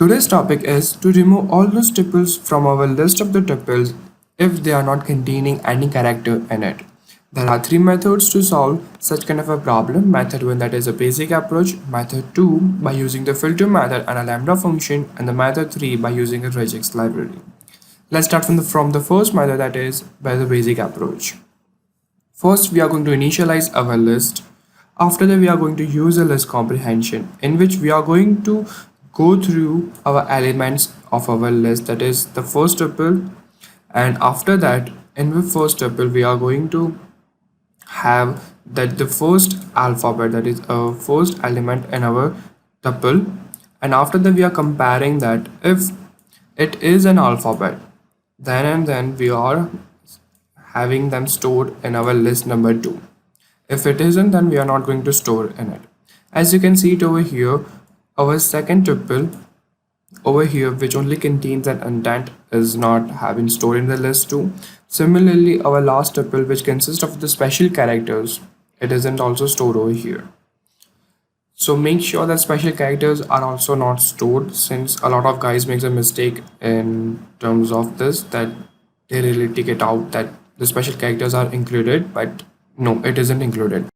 Today's topic is to remove all those tuples from our list of the tuples if they are not containing any character in it. There are three methods to solve such kind of a problem. Method 1, that is a basic approach, method 2 by using the filter method and a lambda function, and the method 3 by using a regex library. Let's start from the first method, that is by the basic approach. First, we are going to initialize our list. After that, we are going to use a list comprehension in which we are going to go through our elements of our list, that is the first tuple, and after that in the first tuple we are going to have that the first alphabet, that is a first element in our tuple, and after that we are comparing that if it is an alphabet, then we are having them stored in our list number 2. If it isn't, then we are not going to store in it. As you can see it over here, our second tuple over here, which only contains an indent, is not having stored in the list 2. Similarly, our last tuple, which consists of the special characters, it isn't also stored over here. So make sure that special characters are also not stored, since a lot of guys makes a mistake in terms of this, that they really take it out that the special characters are included, but no, it isn't included.